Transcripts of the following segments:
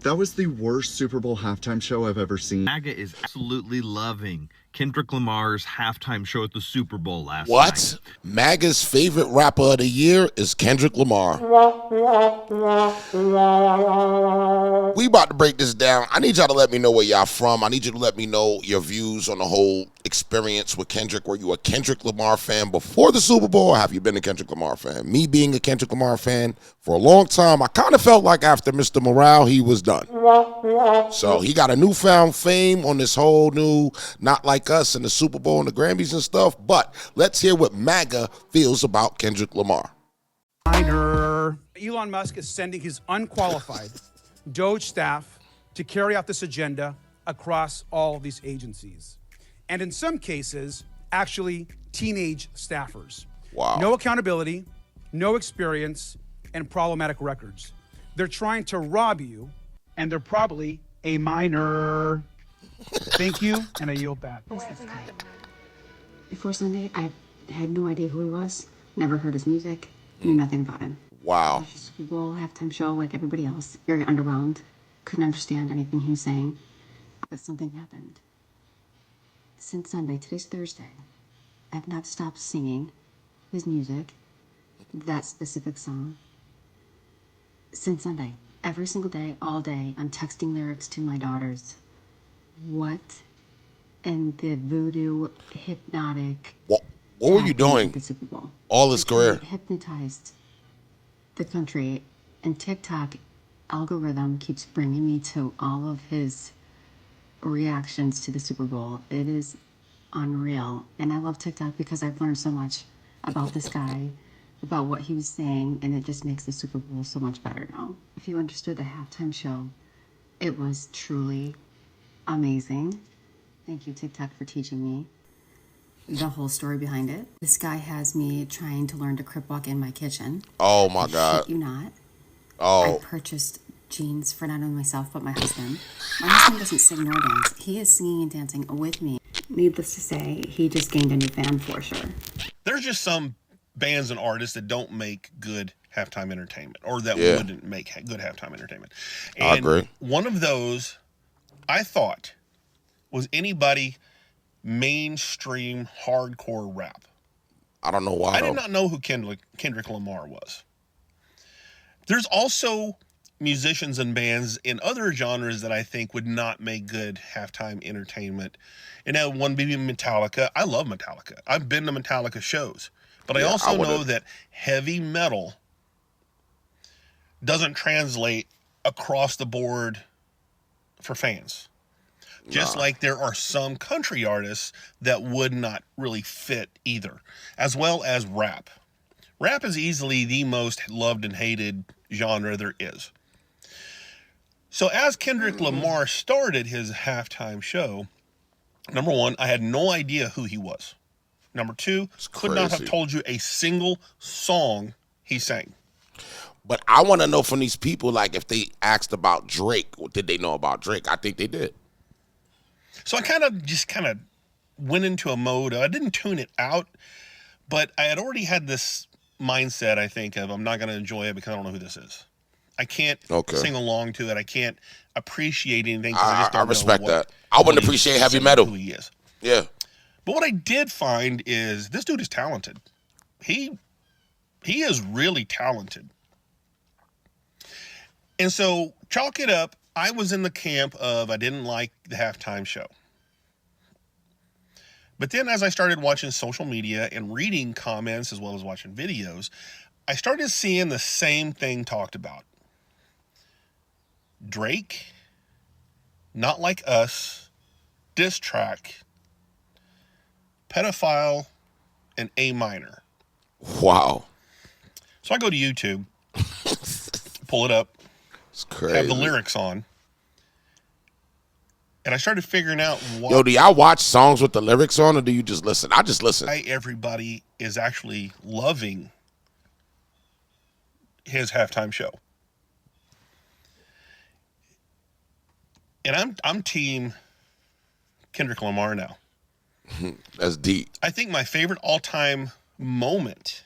That was the worst Super Bowl halftime show I've ever seen. MAGA is absolutely loving Kendrick Lamar's halftime show at the Super Bowl last night. What? MAGA's favorite rapper of the year is Kendrick Lamar. We about to break this down. I need y'all to let me know where y'all from. I need you to let me know your views on the whole experience with Kendrick. Were you a Kendrick Lamar fan before the Super Bowl, or have you been a Kendrick Lamar fan? Me being a Kendrick Lamar fan for a long time, I kind of felt like after Mr. Morale, he was done. So he got a newfound fame on this whole new Not Like Us and the Super Bowl and the Grammys and stuff. But let's hear what MAGA feels about Kendrick Lamar. Elon Musk is sending his unqualified Doge staff to carry out this agenda across all these agencies. And in some cases, actually teenage staffers. Wow. No accountability, no experience, and problematic records. They're trying to rob you, and they're probably a minor. Thank you, and I yield back. Before Sunday, I had no idea who he was, never heard his music, knew nothing about him. Wow. Super Bowl halftime show like everybody else, very underwhelmed, couldn't understand anything he was saying, but something happened. Since Sunday, today's Thursday, I've not stopped singing his music, that specific song, since Sunday. Every single day, all day, I'm texting lyrics to my daughters. What in the voodoo hypnotic... What were you doing the Super Bowl? all his career? Hypnotized the country, and TikTok algorithm keeps bringing me to all of his reactions to the Super Bowl. It is unreal, and I love TikTok because I've learned so much about this guy, about what he was saying, and it just makes the Super Bowl so much better now. If you understood the halftime show, it was truly amazing. Thank you, TikTok, for teaching me the whole story behind it. This guy has me trying to learn to crip walk in my kitchen. Oh my I God. shit you not. Oh. I purchased jeans for not only myself, but my husband. My husband doesn't sing nor dance. He is singing and dancing with me. Needless to say, he just gained a new fan for sure. There's just some bands and artists that don't make good halftime entertainment, or that wouldn't make good halftime entertainment. And I agree. One of those, I thought, was anybody mainstream hardcore rap. I don't know why. I did not know who Kendrick Lamar was. There's also musicians and bands in other genres that I think would not make good halftime entertainment. And now one being Metallica. I love Metallica. I've been to Metallica shows. But I also know that heavy metal doesn't translate across the board for fans. Just like there are some country artists that would not really fit either, as well as rap. Rap is easily the most loved and hated genre there is. So as Kendrick Lamar started his halftime show, number one, I had no idea who he was. Number two, could not have told you a single song he sang. But I want to know from these people, like, if they asked about Drake, did they know about Drake? I think they did. So I kind of went into a mode. I didn't tune it out, but I had already had this mindset, I think, of I'm not going to enjoy it because I don't know who this is. I can't sing along to it. I can't appreciate anything. I just don't respect know that. I wouldn't appreciate heavy metal. Who he is. Yeah. But what I did find is this dude is talented. He is really talented. And so, chalk it up, I was in the camp of I didn't like the halftime show. But then as I started watching social media and reading comments as well as watching videos, I started seeing the same thing talked about. Drake, Not Like Us, diss track, pedophile, and A minor. Wow. So I go to YouTube, pull it up, it's crazy. Have the lyrics on, and I started figuring out what... Yo, do y'all watch songs with the lyrics on, or do you just listen? I just listen. Why everybody is actually loving his halftime show. And I'm team Kendrick Lamar now. That's deep. I think my favorite all-time moment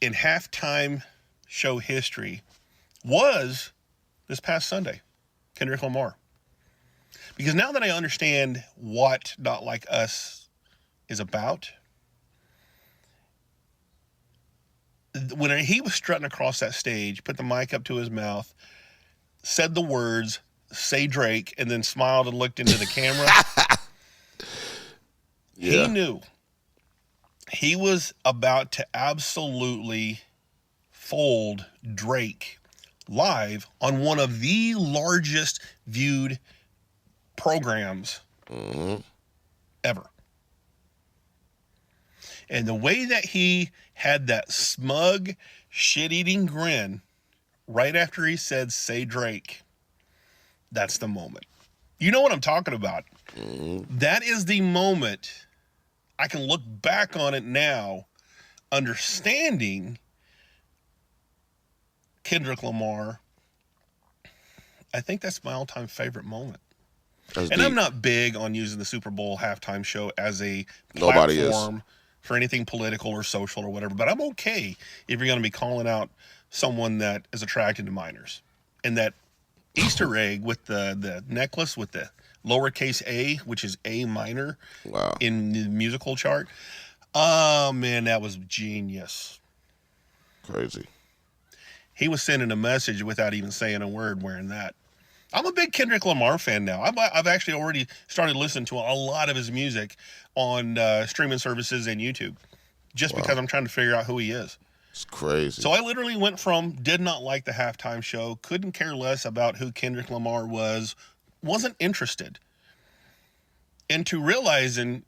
in halftime show history was this past Sunday. Kendrick Lamar. Because now that I understand what Not Like Us is about, when he was strutting across that stage, put the mic up to his mouth, said the words, "Say Drake," and then smiled and looked into the camera, he knew he was about to absolutely fold Drake live on one of the largest viewed programs ever. And the way that he had that smug, shit-eating grin right after he said, "Say Drake," that's the moment. You know what I'm talking about. That is the moment. I can look back on it now, understanding Kendrick Lamar. I think that's my all-time favorite moment. That's and deep. I'm not big on using the Super Bowl halftime show as a Nobody platform for anything political or social or whatever, but I'm okay if you're going to be calling out someone that is attracted to minors. And that Easter egg with the necklace with the lowercase a, which is A minor in the musical chart. Oh, man, that was genius. Crazy. He was sending a message without even saying a word wearing that. I'm a big Kendrick Lamar fan now. I've actually already started listening to a lot of his music on streaming services and YouTube just because I'm trying to figure out who he is. It's crazy. So I literally went from did not like the halftime show, couldn't care less about who Kendrick Lamar was, wasn't interested, into realizing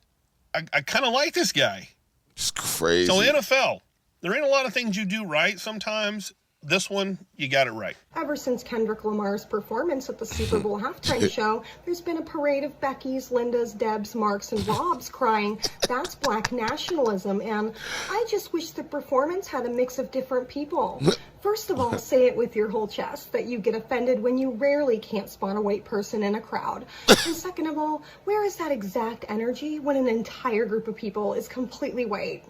I kind of like this guy. It's crazy. So NFL, there ain't a lot of things you do right sometimes. This one, you got it right. Ever since Kendrick Lamar's performance at the Super Bowl halftime show, there's been a parade of Becky's, Linda's, Deb's, Mark's, and Rob's crying, "That's black nationalism," and I just wish the performance had a mix of different people. First of all, say it with your whole chest that you get offended when you rarely can't spot a white person in a crowd. And second of all, where is that exact energy when an entire group of people is completely white?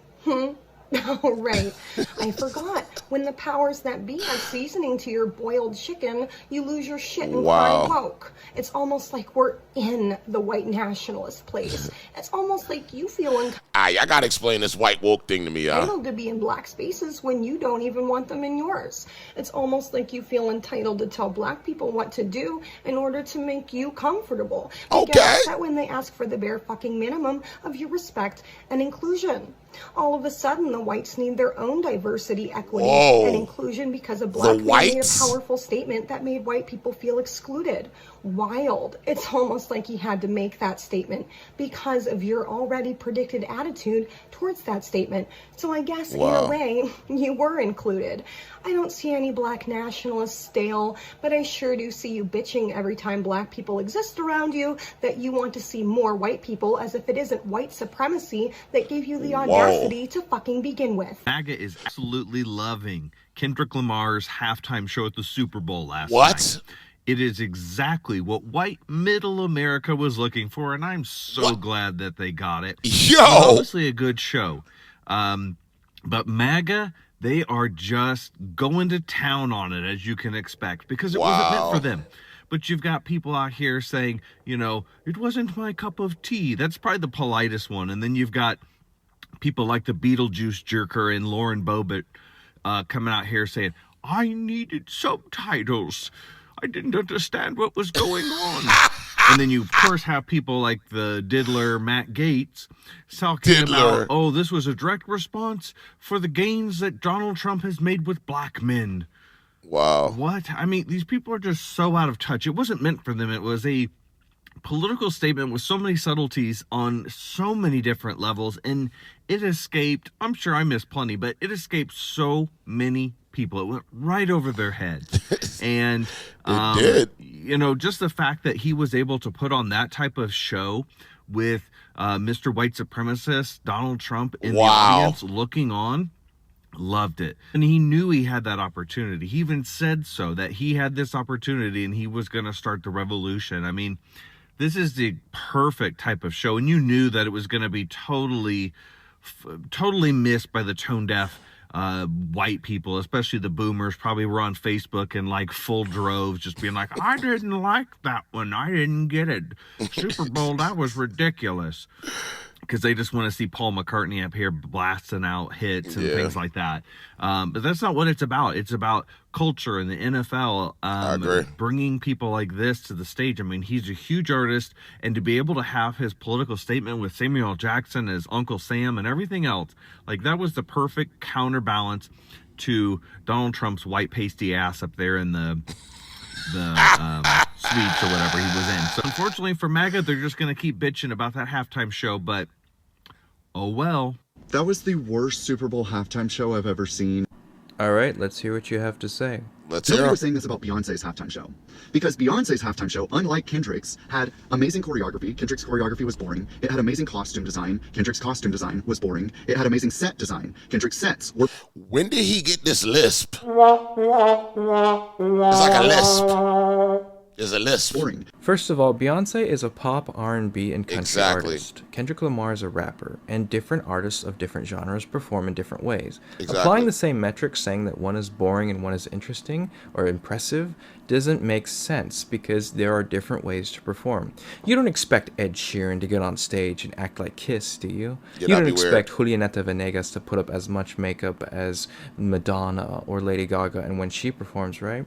Oh, right. I forgot. When the powers that be add seasoning to your boiled chicken, you lose your shit and cry woke. It's almost like we're in the white nationalist place. It's almost like you feel I gotta explain this white woke thing to me, entitled to be in black spaces when you don't even want them in yours. It's almost like you feel entitled to tell black people what to do in order to make you comfortable. You get upset when they ask for the bare fucking minimum of your respect and inclusion. All of a sudden, the whites need their own diversity, equity, and inclusion because a black man made a powerful statement that made white people feel excluded. Wild. It's almost like he had to make that statement because of your already predicted attitude towards that statement. So I guess in a way, you were included. I don't see any black nationalists stale, but I sure do see you bitching every time black people exist around you that you want to see more white people, as if it isn't white supremacy that gave you the audacity to fucking begin with. MAGA is absolutely loving Kendrick Lamar's halftime show at the Super Bowl last night. It is exactly what white middle America was looking for, and I'm so glad that they got it. Yo! Honestly, a good show. But MAGA, they are just going to town on it, as you can expect, because it wasn't meant for them. But you've got people out here saying, you know, it wasn't my cup of tea. That's probably the politest one. And then you've got people like the Beetlejuice jerker and Lauren Boebert coming out here saying, I needed subtitles. I didn't understand what was going on. And then you, of course, have people like the diddler Matt Gaetz talking about, oh, this was a direct response for the gains that Donald Trump has made with black men. Wow. What? I mean, these people are just so out of touch. It wasn't meant for them. It was a political statement with so many subtleties on so many different levels, and it escaped, I'm sure I missed plenty, but it escaped so many people. It went right over their heads. And it did. You know, just the fact that he was able to put on that type of show with Mr. White Supremacist Donald Trump in the audience looking on, loved it. And he knew he had that opportunity. He even said so, that he had this opportunity and he was going to start the revolution. I mean, this is the perfect type of show, and you knew that it was going to be totally missed by the tone deaf white people, especially the boomers, probably were on Facebook in like full droves, just being like, I didn't like that one. I didn't get it. Super Bowl, that was ridiculous. Because they just want to see Paul McCartney up here blasting out hits and things like that. But that's not what it's about. It's about culture and the NFL bringing people like this to the stage. I mean, he's a huge artist, and to be able to have his political statement with Samuel L. Jackson as Uncle Sam and everything else, like that was the perfect counterbalance to Donald Trump's white pasty ass up there in the suites or whatever he was in. So unfortunately for MAGA, they're just going to keep bitching about that halftime show, but oh well. That was the worst Super Bowl halftime show I've ever seen. All right, let's hear what you have to say. Let's hear. Nobody was saying this about Beyonce's halftime show. Because Beyonce's halftime show, unlike Kendrick's, had amazing choreography. Kendrick's choreography was boring. It had amazing costume design. Kendrick's costume design was boring. It had amazing set design. Kendrick's sets were... When did he get this lisp? It's like a lisp. There's a lisp. Boring. First of all, Beyonce is a pop, R&B, and country artist. Kendrick Lamar is a rapper, and different artists of different genres perform in different ways. Applying the same metrics, saying that one is boring and one is interesting or impressive, doesn't make sense because there are different ways to perform. You don't expect Ed Sheeran to get on stage and act like Kiss, do you? You don't expect Julieta Venegas to put up as much makeup as Madonna or Lady Gaga, and when she performs, right?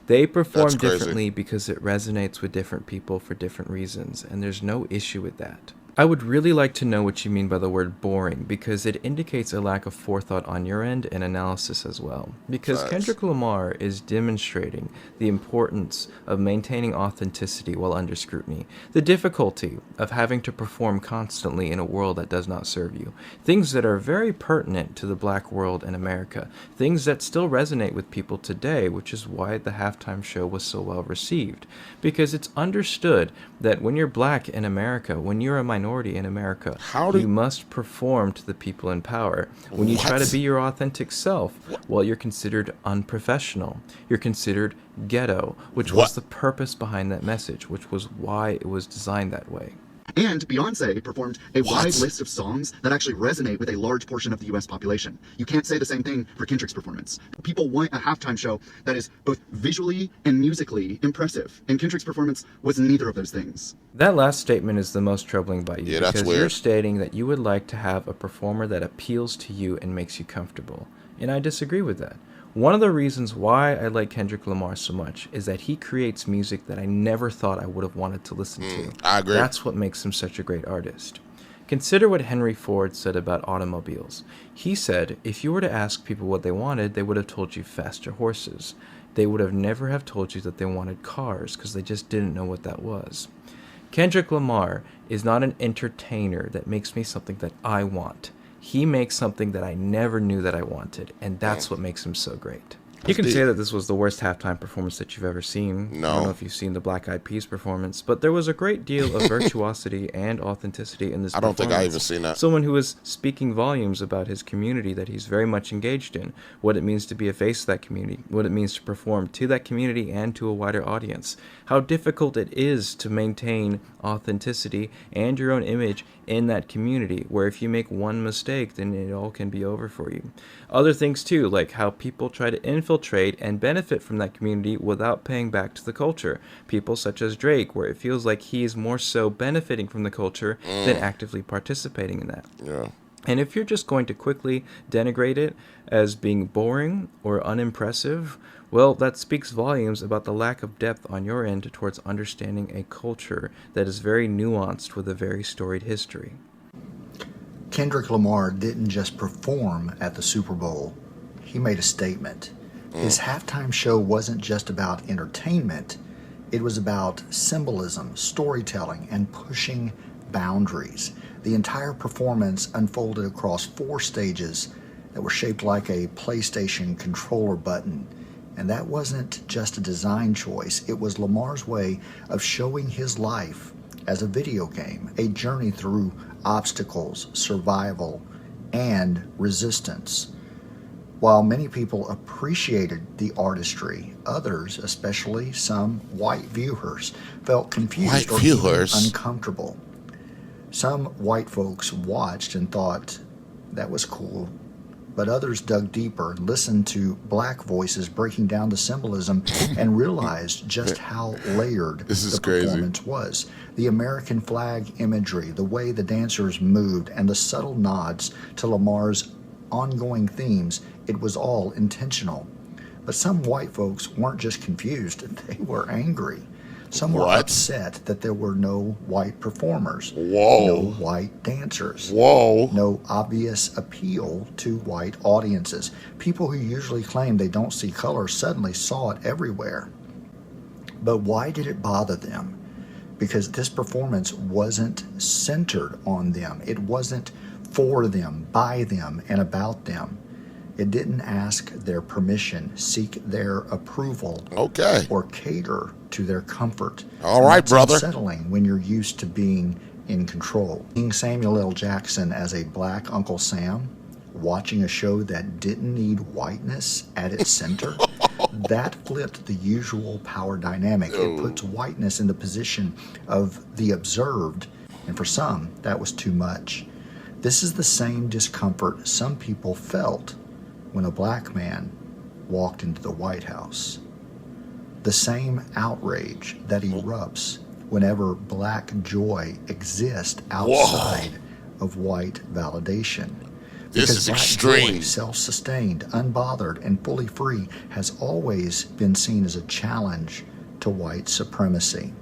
They perform differently because it resonates with different people for different reasons, and there's no issue with that. I would really like to know what you mean by the word boring, because it indicates a lack of forethought on your end and analysis as well. Because Kendrick Lamar is demonstrating the importance of maintaining authenticity while under scrutiny, the difficulty of having to perform constantly in a world that does not serve you, things that are very pertinent to the black world in America, things that still resonate with people today, which is why the halftime show was so well received. Because it's understood that when you're black in America, when you're a minority in America, you must perform to the people in power. When you try to be your authentic self, well, you're considered unprofessional. You're considered ghetto, which was the purpose behind that message, which was why it was designed that way. And Beyonce performed a wide list of songs that actually resonate with a large portion of the U.S. population. You can't say the same thing for Kendrick's performance. People want a halftime show that is both visually and musically impressive, and Kendrick's performance was neither of those things. That last statement is the most troubling by you, because you're stating that you would like to have a performer that appeals to you and makes you comfortable. And I disagree with that. One of the reasons why I like Kendrick Lamar so much is that he creates music that I never thought I would have wanted to listen to. I agree. That's what makes him such a great artist. Consider what Henry Ford said about automobiles. He said, if you were to ask people what they wanted, they would have told you faster horses. They would have never have told you that they wanted cars because they just didn't know what that was. Kendrick Lamar is not an entertainer that makes me something that I want. He makes something that I never knew that I wanted, and that's what makes him so great. You can say that this was the worst halftime performance that you've ever seen. No. I don't know if you've seen the Black Eyed Peas performance, but there was a great deal of virtuosity and authenticity in this performance. I don't think I even seen that. Someone who was speaking volumes about his community that he's very much engaged in, what it means to be a face of that community, what it means to perform to that community and to a wider audience, how difficult it is to maintain authenticity and your own image in that community, where if you make one mistake, then it all can be over for you. Other things too, like how people try to infiltrate and benefit from that community without paying back to the culture. People such as Drake, where it feels like he is more so benefiting from the culture than actively participating in that. Yeah. And if you're just going to quickly denigrate it as being boring or unimpressive, well, that speaks volumes about the lack of depth on your end towards understanding a culture that is very nuanced with a very storied history. Kendrick Lamar didn't just perform at the Super Bowl. He made a statement. His halftime show wasn't just about entertainment. It was about symbolism, storytelling, and pushing boundaries. The entire performance unfolded across 4 stages that were shaped like a PlayStation controller button. And that wasn't just a design choice. It was Lamar's way of showing his life as a video game, a journey through obstacles, survival, and resistance. While many people appreciated the artistry, others, especially some white viewers, felt confused or even uncomfortable. Some white folks watched and thought, that was cool, But others dug deeper and listened to black voices breaking down the symbolism and realized just how layered the performance was. The American flag imagery, the way the dancers moved, and the subtle nods to Lamar's ongoing themes, it was all intentional. But some white folks weren't just confused, they were angry. Some were upset that there were no white performers, no white dancers, no obvious appeal to white audiences. People who usually claim they don't see color suddenly saw it everywhere. But why did it bother them? Because this performance wasn't centered on them. It wasn't for them, by them, and about them. It didn't ask their permission, seek their approval, or cater to their comfort. All right, brother. It's unsettling when you're used to being in control. Seeing Samuel L. Jackson as a black Uncle Sam, watching a show that didn't need whiteness at its center, that flipped the usual power dynamic. It puts whiteness in the position of the observed, and for some, that was too much. This is the same discomfort some people felt when a black man walked into the White House. The same outrage that erupts whenever black joy exists outside of white validation. This is extreme. Joy, self-sustained, unbothered, and fully free has always been seen as a challenge to white supremacy.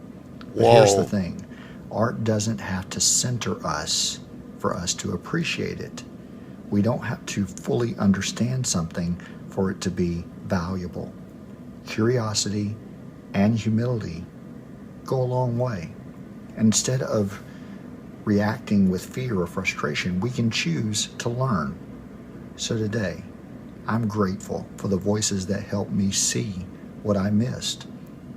But here's the thing. Art doesn't have to center us for us to appreciate it. We don't have to fully understand something for it to be valuable. Curiosity and humility go a long way. And instead of reacting with fear or frustration, we can choose to learn. So today, I'm grateful for the voices that helped me see what I missed.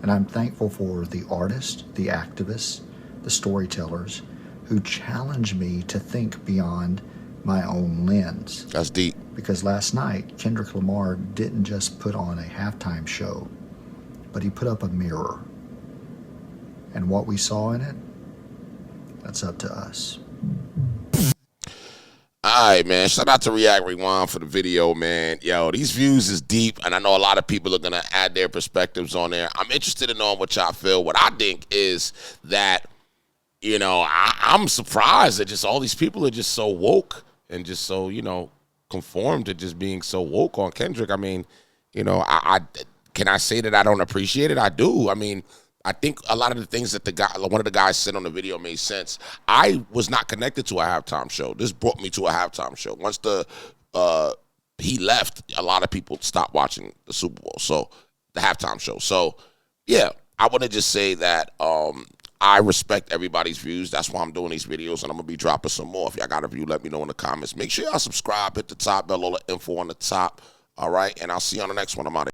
And I'm thankful for the artists, the activists, the storytellers who challenge me to think beyond my own lens. That's deep. Because last night, Kendrick Lamar didn't just put on a halftime show, but he put up a mirror. And what we saw in it, that's up to us. All right, man. Shout out to React Rewind for the video, man. Yo, these views is deep, and I know a lot of people are going to add their perspectives on there. I'm interested in knowing what y'all feel. What I think is that, you know, I'm surprised that just all these people are just so woke and just so, you know, conformed to just being so woke on Kendrick. I mean, you know, can I say that I don't appreciate it? I do. I mean, I think a lot of the things that one of the guys said on the video made sense. I was not connected to a halftime show. This brought me to a halftime show. Once he left, a lot of people stopped watching the Super Bowl. So the halftime show. So yeah, I want to just say that I respect everybody's views. That's why I'm doing these videos, and I'm gonna be dropping some more. If y'all got a view, let me know in the comments. Make sure y'all subscribe, hit the top bell, all the info on the top. All right, and I'll see you on the next one. I'm out of here.